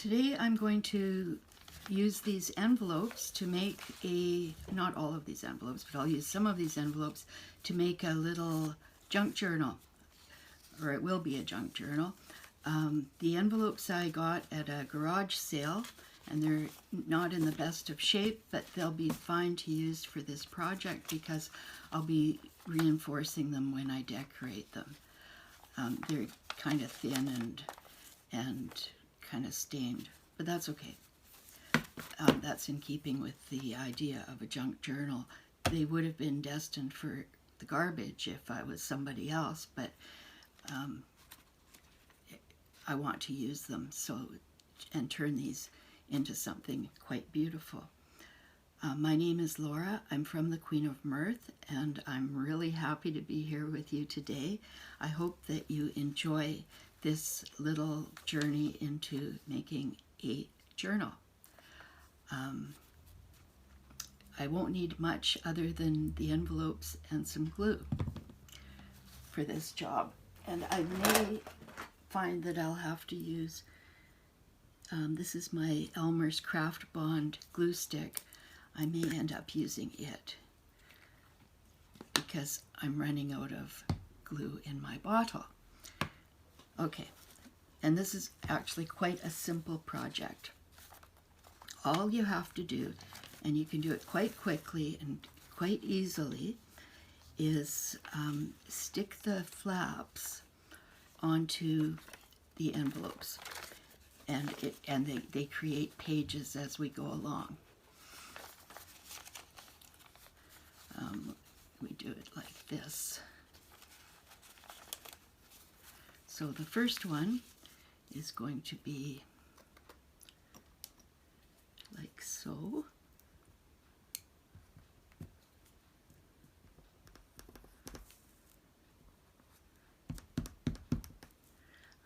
Today I'm going to use these envelopes to make not all of these envelopes, but I'll use some of these envelopes to make a little junk journal, or it will be a junk journal. The envelopes I got at a garage sale, and they're not in the best of shape, but they'll be fine to use for this project because I'll be reinforcing them when I decorate them. They're kind of thin and kind of stained, but that's okay. That's in keeping with the idea of a junk journal. They would have been destined for the garbage if I was somebody else, but I want to use them and turn these into something quite beautiful. My name is Laura. I'm from the Queen of Mirth, and I'm really happy to be here with you today. I hope that you enjoy this little journey into making a journal. I won't need much other than the envelopes and some glue for this job. And I may find that I'll have to use, this is my Elmer's Craft Bond glue stick. I may end up using it because I'm running out of glue in my bottle. Okay, and this is actually quite a simple project. All you have to do, and you can do it quite quickly and quite easily, is stick the flaps onto the envelopes, and they create pages as we go along. We do it like this. So the first one is going to be like so.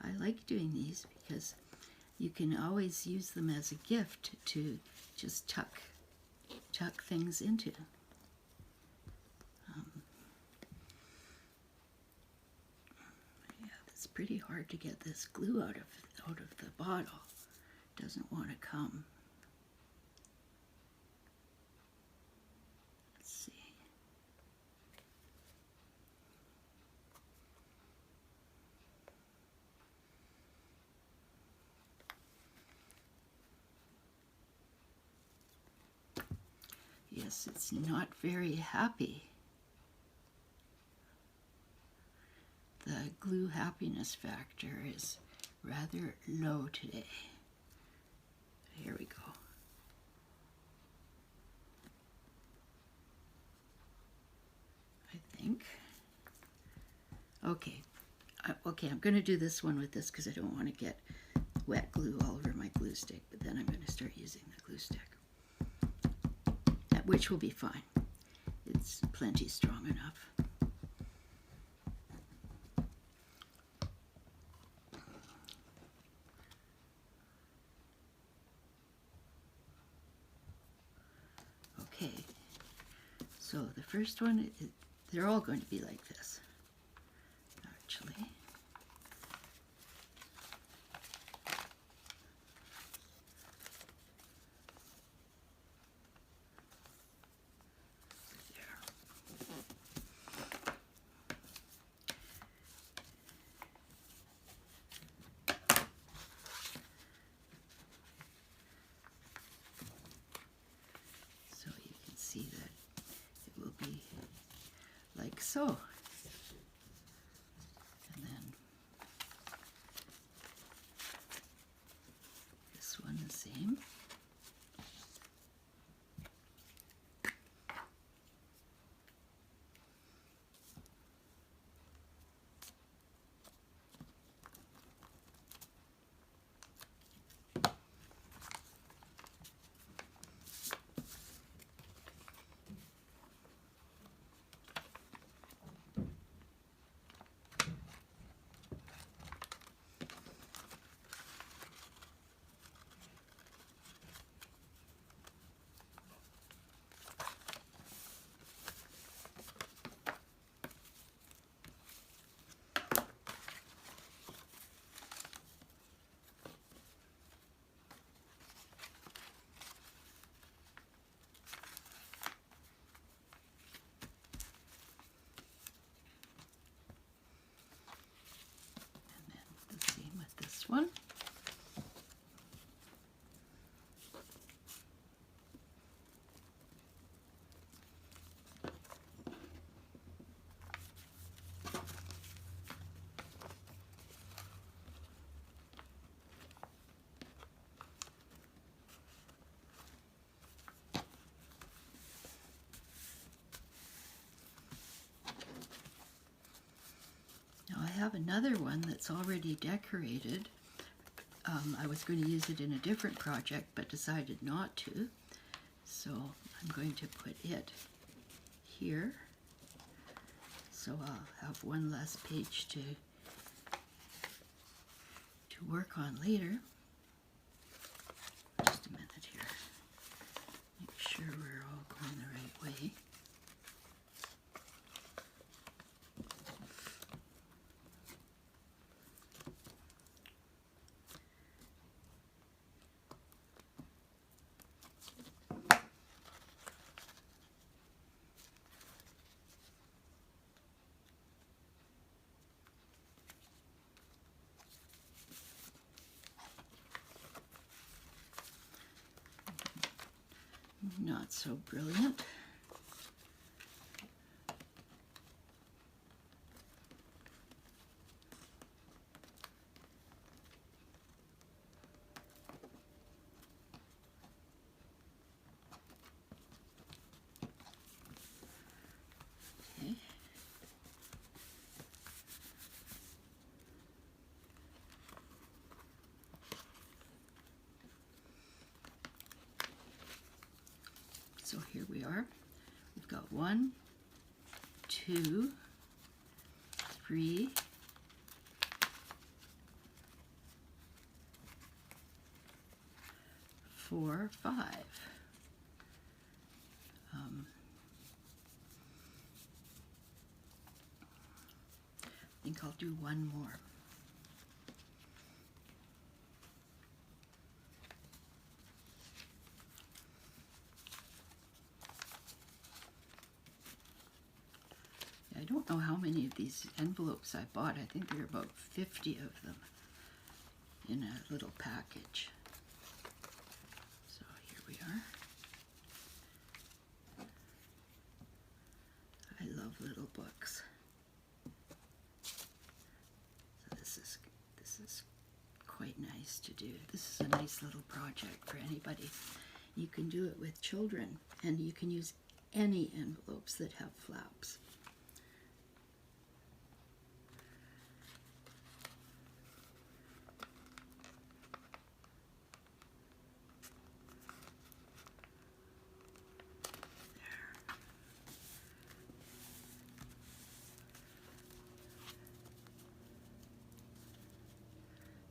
I like doing these because you can always use them as a gift to just tuck things into. It's pretty hard to get this glue out of the bottle. It doesn't want to come. Let's see. Yes, it's not very happy. The glue happiness factor is rather low today. Here we go. I think. Okay. Okay, I'm going to do this one with this because I don't want to get wet glue all over my glue stick, but then I'm going to start using the glue stick, which will be fine. It's plenty strong enough. Okay, so the first one, they're all going to be like this, actually. See that it will be like so. And then this one the same. have another one that's already decorated. I was going to use it in a different project, but decided not to. So I'm going to put it here. So I'll have one less page to work on later. Just a minute here. Make sure we're all going the right way. Not so brilliant. Okay. So here we are. We've got 1, 2, 3, 4, 5. I think I'll do one more. I don't know how many of these envelopes I bought. I think there are about 50 of them in a little package. So here we are. I love little books. So this is quite nice to do. This is a nice little project for anybody. You can do it with children, and you can use any envelopes that have flaps.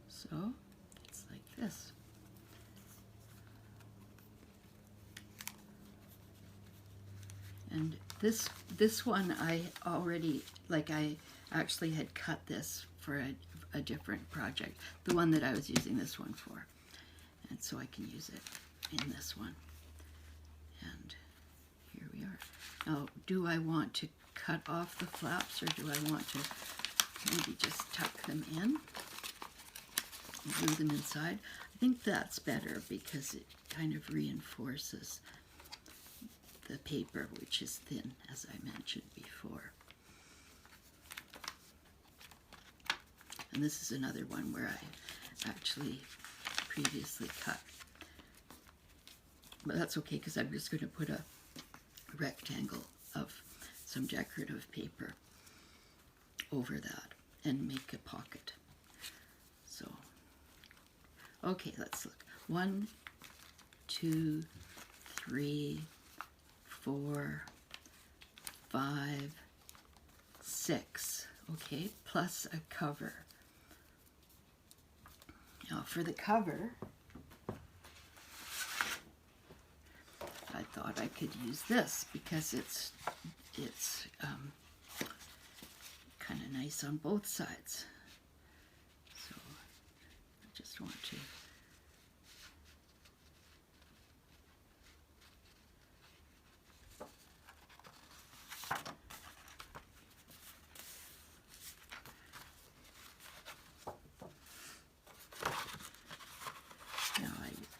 So it's like this. And this one I already, I actually had cut this for a different project, the one that I was using this one for. And so I can use it in this one. And here we are. Now, do I want to cut off the flaps, or do I want to maybe just tuck them in? Glue them inside. I think that's better because it kind of reinforces the paper, which is thin, as I mentioned before. And this is another one where I actually previously cut. But that's okay, because I'm just going to put a rectangle of some decorative paper over that and make a pocket. So okay, let's look. 1, 2, 3, 4, 5, 6. Okay, plus a cover. Now for the cover, I thought I could use this because it's kind of nice on both sides. So I just want to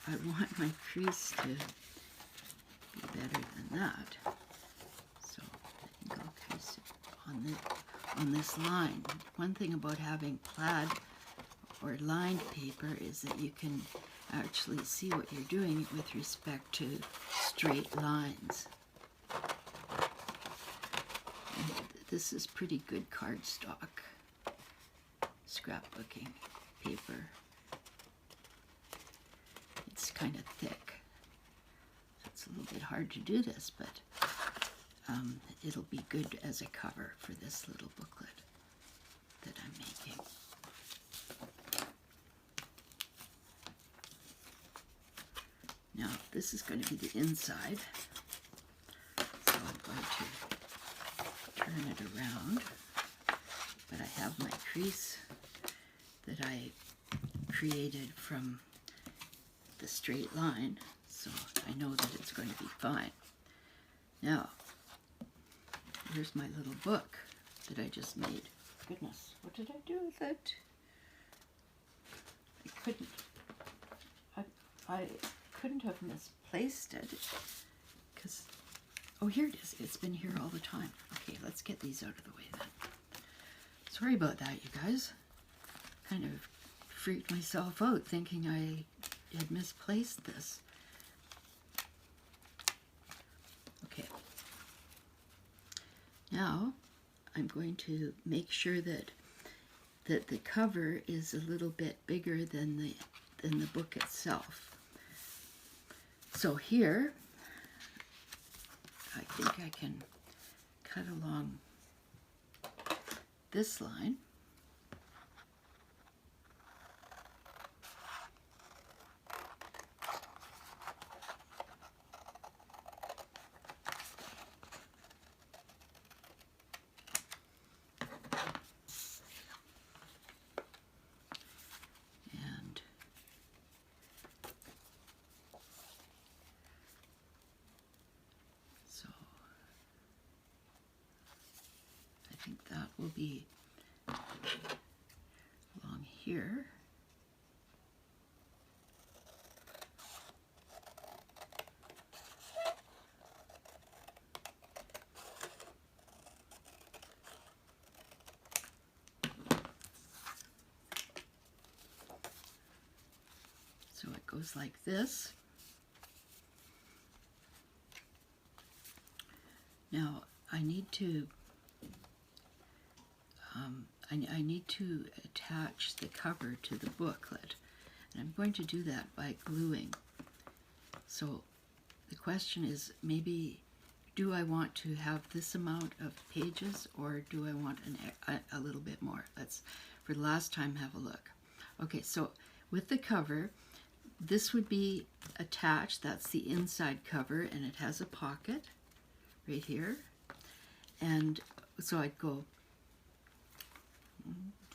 I want my crease to be better than that. So I think I'll crease it on this line. One thing about having plaid or lined paper is that you can actually see what you're doing with respect to straight lines. And this is pretty good cardstock. scrapbooking paper. It's kind of thick. It's a little bit hard to do this, but it'll be good as a cover for this little booklet that I'm making. Now, this is going to be the inside, so I'm going to turn it around, but I have my crease that I created from the straight line, so I know that it's going to be fine. Now, here's my little book that I just made. Goodness, what did I do with it? I couldn't have misplaced it, because, oh, here it is. It's been here all the time. Okay, let's get these out of the way then. Sorry about that, you guys. Kind of freaked myself out thinking I had misplaced this. Okay. Now, I'm going to make sure that the cover is a little bit bigger than the book itself. So here, I think I can cut along this line. I think that will be along here. So it goes like this. Now I need to I need to attach the cover to the booklet, and I'm going to do that by gluing. So the question is, maybe do I want to have this amount of pages, or do I want a little bit more? Let's, for the last time, have a look. Okay, so with the cover, this would be attached. That's the inside cover, and it has a pocket right here. And so I'd go,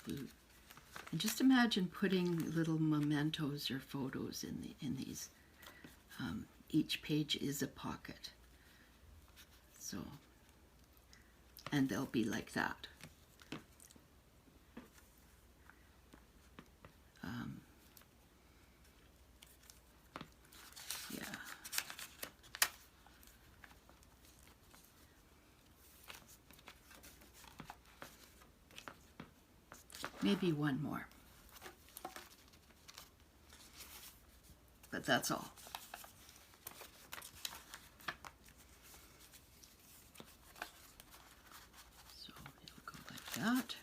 and just imagine putting little mementos or photos in these. Each page is a pocket. So, and they'll be like that. Yeah. Maybe one more. But that's all. So it'll go like that.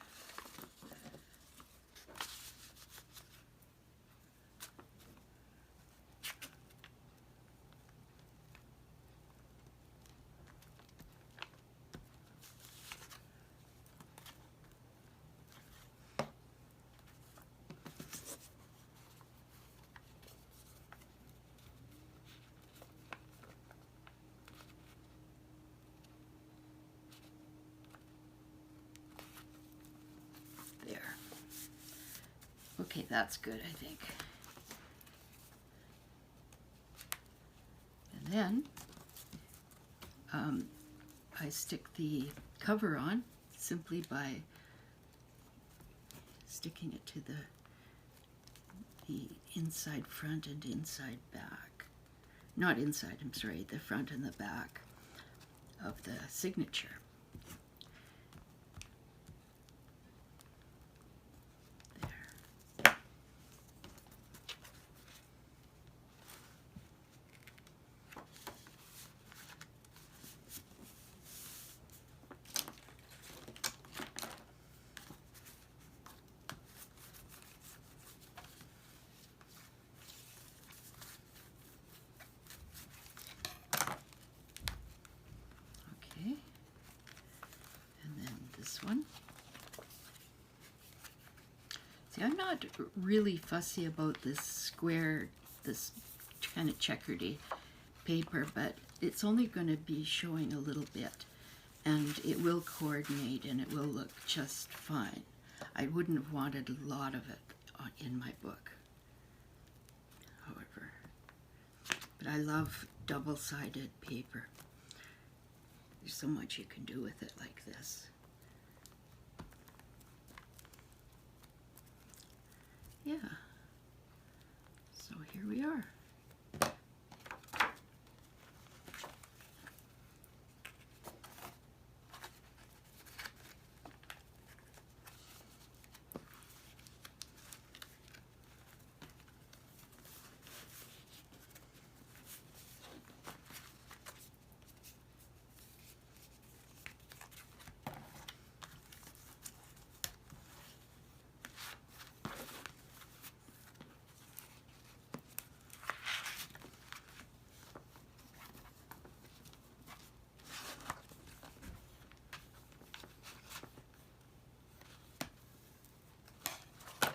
Okay, that's good, I think. And then I stick the cover on simply by sticking it to the inside front and inside back. Not inside, I'm sorry, the front and the back of the signature. I'm not really fussy about this square, this kind of checkered paper, but it's only going to be showing a little bit, and it will coordinate and it will look just fine. I wouldn't have wanted a lot of it in my book, however. But I love double-sided paper. There's so much you can do with it like this. Yeah. So here we are.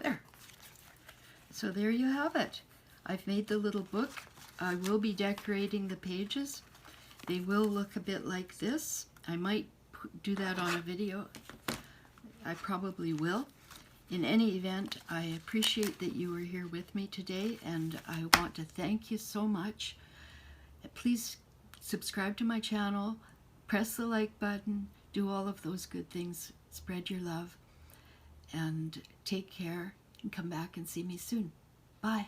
There. So there you have it. I've made the little book. I will be decorating the pages. They will look a bit like this. I might do that on a video. I probably will. In any event, I appreciate that you were here with me today, and I want to thank you so much. Please subscribe to my channel, press the like button, do all of those good things, spread your love, and take care, and come back and see me soon. Bye.